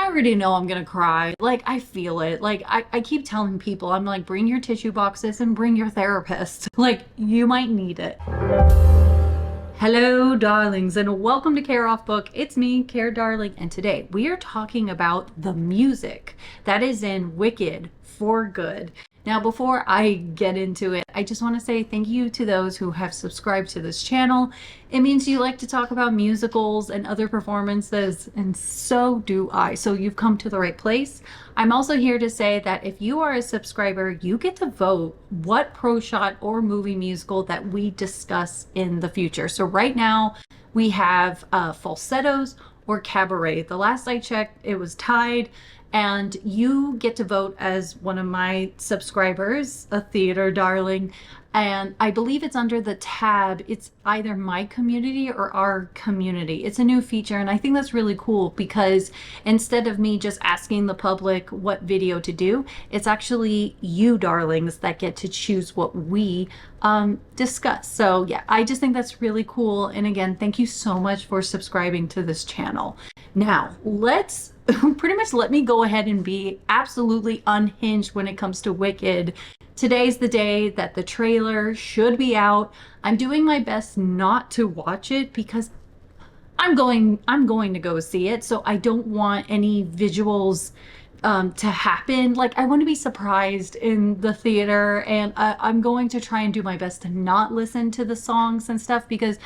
already know I'm gonna cry. Like, I feel it. Like, I keep telling people, I'm like, bring your tissue boxes and bring your therapist. Like, you might need it. Hello, darlings, and welcome to CareOffBook. It's me, Care Darling, and today we are talking about the music that is in Wicked for Good. Now, before I get into it, I just want to say thank you to those who have subscribed to this channel. It means you like to talk about musicals and other performances, and so do I. So you've come to the right place. I'm also here to say that if you are a subscriber, you get to vote what pro shot or movie musical that we discuss in the future. So right now we have falsettos or cabaret. The last I checked, it was tied. And you get to vote as one of my subscribers, a theater darling. And I believe it's under the tab. It's either my community or our community. It's a new feature. And I think that's really cool because instead of me just asking the public what video to do, it's actually you darlings that get to choose what we discuss. So yeah, I just think that's really cool. And again, thank you so much for subscribing to this channel. Now, let's pretty much let me go ahead and be absolutely unhinged when it comes to Wicked. Today's the day that the trailer should be out. I'm doing my best not to watch it because I'm going to go see it. So I don't want any visuals to happen. Like, I want to be surprised in the theater, and I'm going to try and do my best to not listen to the songs and stuff because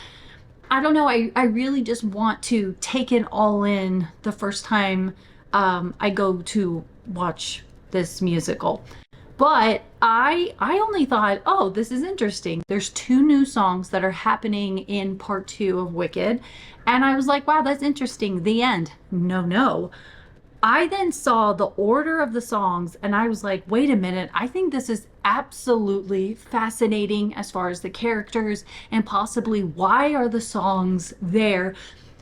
I don't know, I really just want to take it all in the first time I go to watch this musical. But I only thought, oh, this is interesting. There's 2 new songs that are happening in part 2 of Wicked. And I was like, wow, that's interesting. The end. No. I then saw the order of the songs and I was like, wait a minute, I think this is absolutely fascinating as far as the characters and possibly why are the songs there.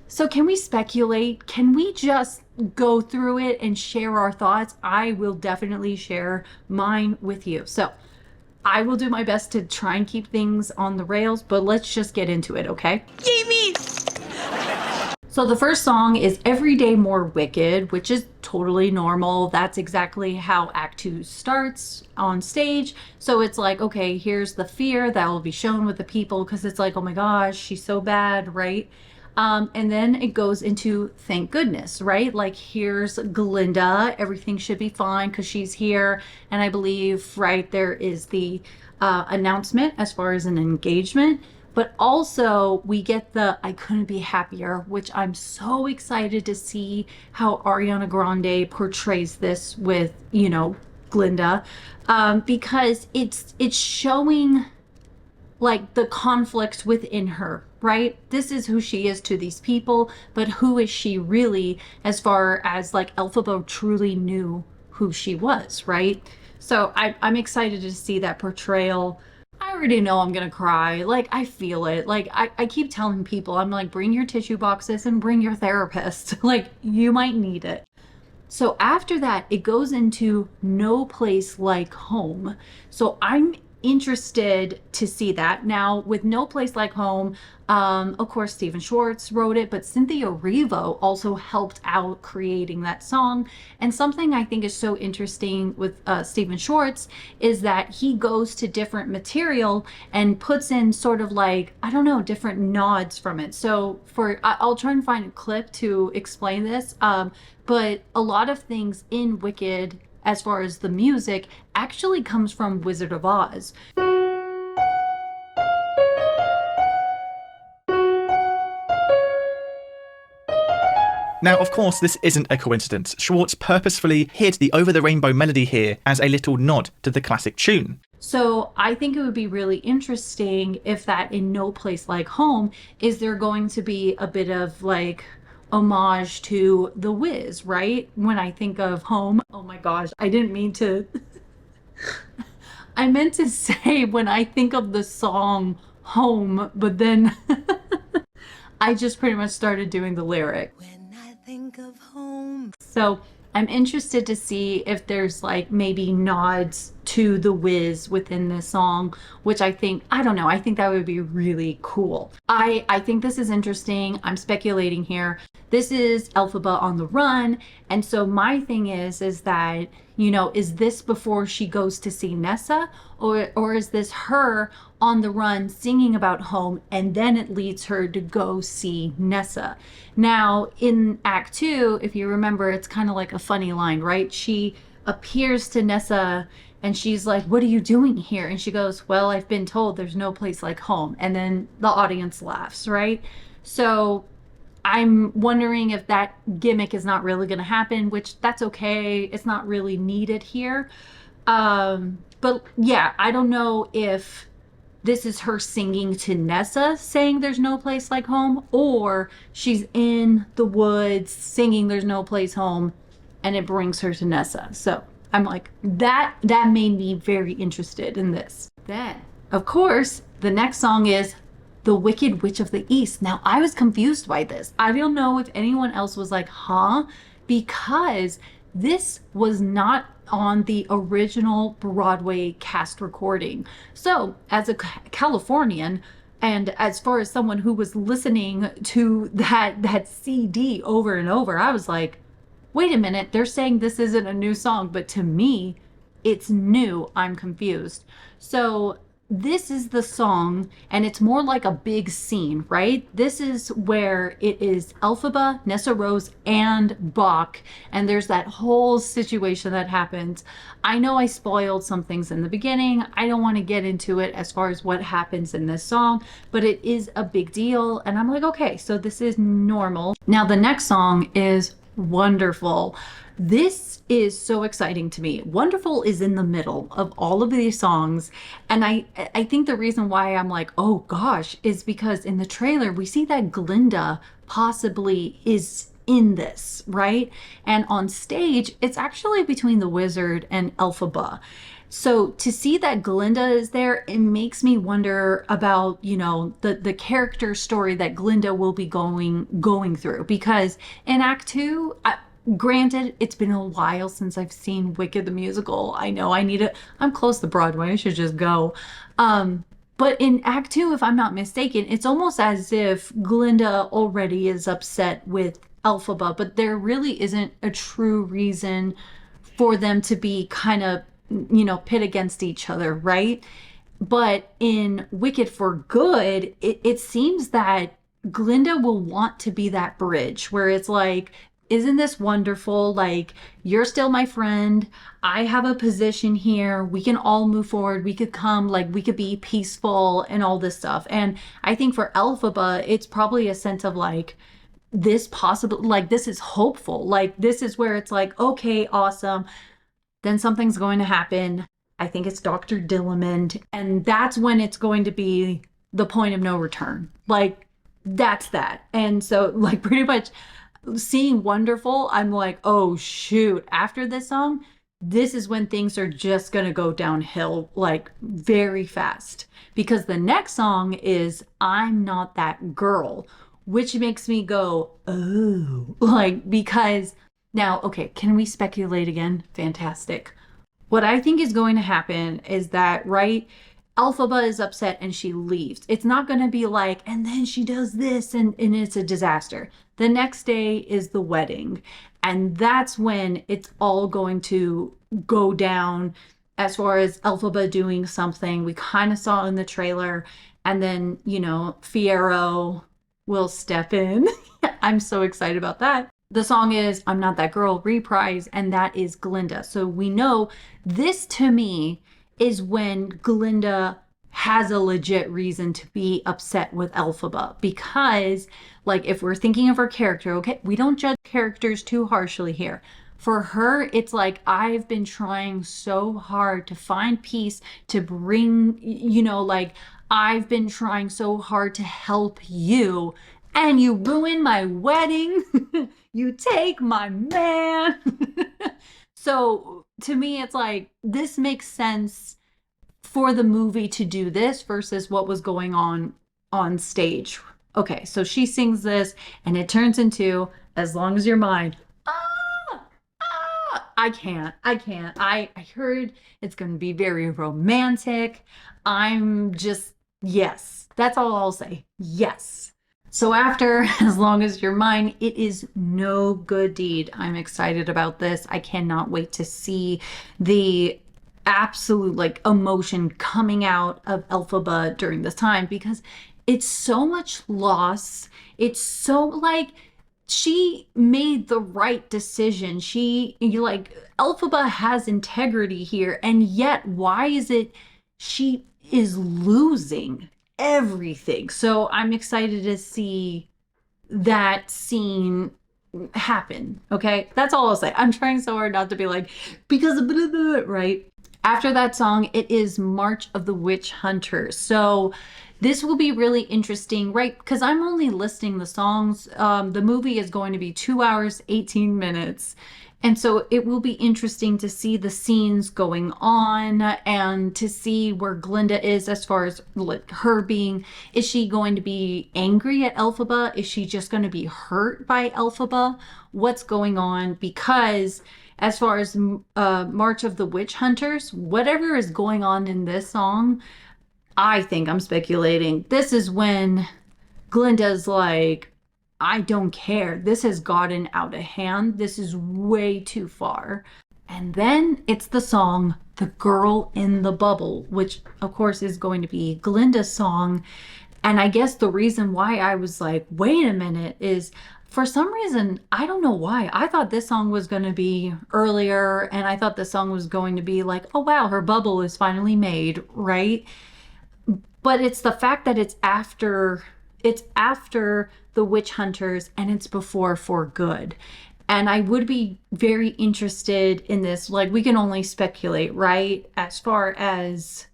So can we speculate? Can we just go through it and share our thoughts? I will definitely share mine with you. So I will do my best to try and keep things on the rails, but let's just get into it, okay? Yay me! So the first song is Every Day More Wicked, which is totally normal. That's exactly how Act 2 starts on stage. So it's like, okay, here's the fear that will be shown with the people because it's like, oh my gosh, she's so bad, right? And then it goes into thank goodness, right? Like, here's Glinda. Everything should be fine because she's here. And I believe, right, there is the announcement as far as an engagement. But also we get the I couldn't be happier, which I'm so excited to see how Ariana Grande portrays this with, you know, Glinda, because it's showing like the conflict within her, right? This is who she is to these people, but who is she really as far as like Elphaba truly knew who she was, right? So I'm excited to see that portrayal. I already know I'm gonna cry. Like, I feel it. Like, I keep telling people, I'm like, bring your tissue boxes and bring your therapist. Like, you might need it. So after that, it goes into No Place Like Home. So I'm interested to see that. Now, with No Place Like Home, of course, Stephen Schwartz wrote it, but Cynthia Erivo also helped out creating that song. And something I think is so interesting with Stephen Schwartz is that he goes to different material and puts in sort of like, I don't know, different nods from it. So I'll try and find a clip to explain this, but a lot of things in Wicked as far as the music actually comes from Wizard of Oz. Now, of course, this isn't a coincidence. Schwartz purposefully hid the over-the-rainbow melody here as a little nod to the classic tune. So I think it would be really interesting if that in No Place Like Home, is there going to be a bit of like homage to The Wiz, right? When I think of home, oh my gosh, I didn't mean to. I meant to say when I think of the song Home, but then I just pretty much started doing the lyric. When I think of home. So I'm interested to see if there's like maybe nods to the whiz within this song, which I think, I don't know, I think that would be really cool. I think this is interesting. I'm speculating here. This is Elphaba on the run. And so my thing is that, is this before she goes to see Nessa, or is this her on the run singing about home, and then it leads her to go see Nessa? Now in Act 2, if you remember, it's kind of like a funny line, right? She appears to Nessa and she's like, "What are you doing here?" And she goes, "Well, I've been told there's no place like home." And then the audience laughs, right? So I'm wondering if that gimmick is not really going to happen, which that's okay. It's not really needed here. But yeah, I don't know if this is her singing to Nessa saying there's no place like home, or she's in the woods singing there's no place home and it brings her to Nessa. So I'm like, that made me very interested in this. Then, of course, the next song is The Wicked Witch of the East. Now, I was confused by this. I don't know if anyone else was like, huh? Because this was not on the original Broadway cast recording. So, as a Californian, and as far as someone who was listening to that CD over and over, I was like, wait a minute, they're saying this isn't a new song, but to me, it's new. I'm confused. So this is the song, and it's more like a big scene, right? This is where it is Elphaba, Nessa Rose, and Bach, and there's that whole situation that happens. I know I spoiled some things in the beginning. I don't want to get into it as far as what happens in this song, but it is a big deal, and I'm like, okay, so this is normal. Now the next song is Wonderful. This is so exciting to me. Wonderful is in the middle of all of these songs, and I think the reason why I'm like, oh gosh, is because in the trailer we see that Glinda possibly is in this, right? And on stage it's actually between the wizard and Elphaba. So to see that Glinda is there, it makes me wonder about, the character story that Glinda will be going through. Because in Act 2, granted, it's been a while since I've seen Wicked the musical. I know I'm close to Broadway. I should just go. But in Act 2, if I'm not mistaken, it's almost as if Glinda already is upset with Elphaba, but there really isn't a true reason for them to be kind of pit against each other, right? But in Wicked for Good, it seems that Glinda will want to be that bridge where it's like, isn't this wonderful? Like, you're still my friend. I have a position here. We can all move forward. We could come, like, we could be peaceful and all this stuff. And I think for Elphaba, it's probably a sense of like, this possible, like, this is hopeful. Like, this is where it's like, okay, awesome. Then something's going to happen. I think it's Dr. Dillamond. And that's when it's going to be the point of no return. Like, that's that. And so, like, pretty much seeing Wonderful, I'm like, oh, shoot. After this song, this is when things are just going to go downhill, like, very fast. Because the next song is I'm Not That Girl, which makes me go, oh. Like, because... Now, okay, can we speculate again? Fantastic. What I think is going to happen is that, right, Elphaba is upset and she leaves. It's not going to be like, and then she does this and it's a disaster. The next day is the wedding. And that's when it's all going to go down as far as Elphaba doing something. We kind of saw in the trailer. And then, Fiyero will step in. I'm so excited about that. The song is I'm Not That Girl, reprise, and that is Glinda. So we know this, to me, is when Glinda has a legit reason to be upset with Elphaba. Because, like, if we're thinking of her character, okay, we don't judge characters too harshly here. For her, it's like, I've been trying so hard to find peace, to bring, like, I've been trying so hard to help you, and you ruin my wedding. You take my man. So to me, it's like, this makes sense for the movie to do this versus what was going on stage. Okay, so she sings this and it turns into As Long As You're Mine. can't. I heard it's going to be very romantic. I'm just, yes. That's all I'll say. Yes. So after As Long as You're Mine, it is No Good Deed. I'm excited about this. I cannot wait to see the absolute like emotion coming out of Elphaba during this time, because it's so much loss. It's so like she made the right decision. Elphaba has integrity here, and yet why is it she is losing everything? So I'm excited to see that scene happen. Okay, that's all I'll say. I'm trying so hard not to be like, because of blah, blah, blah, right? After that song, it is March of the Witch Hunters. So this will be really interesting, right? Because I'm only listing the songs. The movie is going to be 2 hours, 18 minutes. And so it will be interesting to see the scenes going on and to see where Glinda is as far as like her being, is she going to be angry at Elphaba? Is she just going to be hurt by Elphaba? What's going on? Because as far as March of the Witch Hunters, whatever is going on in this song, I think I'm speculating. This is when Glinda's like, I don't care. This has gotten out of hand. This is way too far. And then it's the song, The Girl in the Bubble, which of course is going to be Glinda's song. And I guess the reason why I was like, wait a minute, is for some reason, I don't know why, I thought this song was going to be earlier, and I thought this song was going to be like, oh wow, her bubble is finally made, right? But it's the fact that it's after the Witch Hunters and it's before For Good. And I would be very interested in this. Like, we can only speculate, right? As far as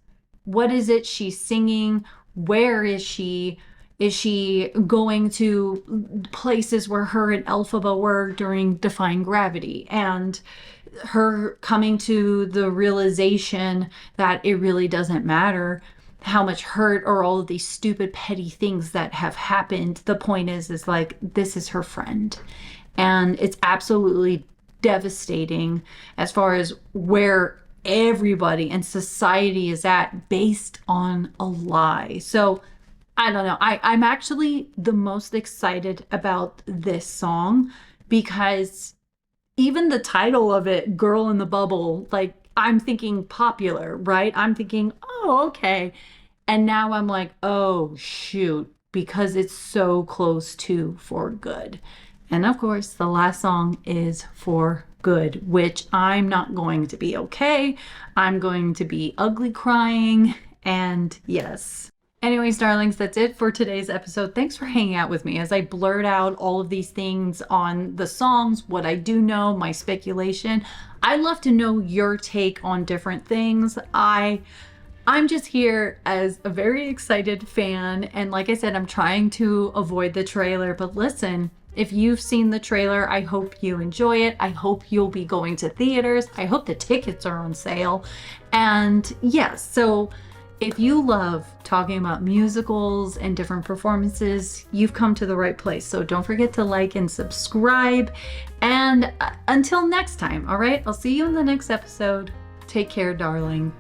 what is it she's singing? Where is she? Is she going to places where her and Elphaba were during Defying Gravity? And her coming to the realization that it really doesn't matter how much hurt or all of these stupid petty things that have happened. The point is like, this is her friend. And it's absolutely devastating as far as where everybody and society is at based on a lie. So I don't know. I'm actually the most excited about this song because even the title of it, Girl in the Bubble, like, I'm thinking popular, right? I'm thinking, oh, okay. And now I'm like, oh, shoot, because it's so close to For Good. And of course, the last song is For Good, which I'm not going to be okay. I'm going to be ugly crying. And yes. Anyways, darlings, that's it for today's episode. Thanks for hanging out with me as I blurt out all of these things on the songs, what I do know, my speculation. I'd love to know your take on different things. I'm just here as a very excited fan. And like I said, I'm trying to avoid the trailer. But listen, if you've seen the trailer, I hope you enjoy it. I hope you'll be going to theaters. I hope the tickets are on sale. And yes, so if you love talking about musicals and different performances, you've come to the right place. So don't forget to like and subscribe. And until next time, all right? I'll see you in the next episode. Take care, darling.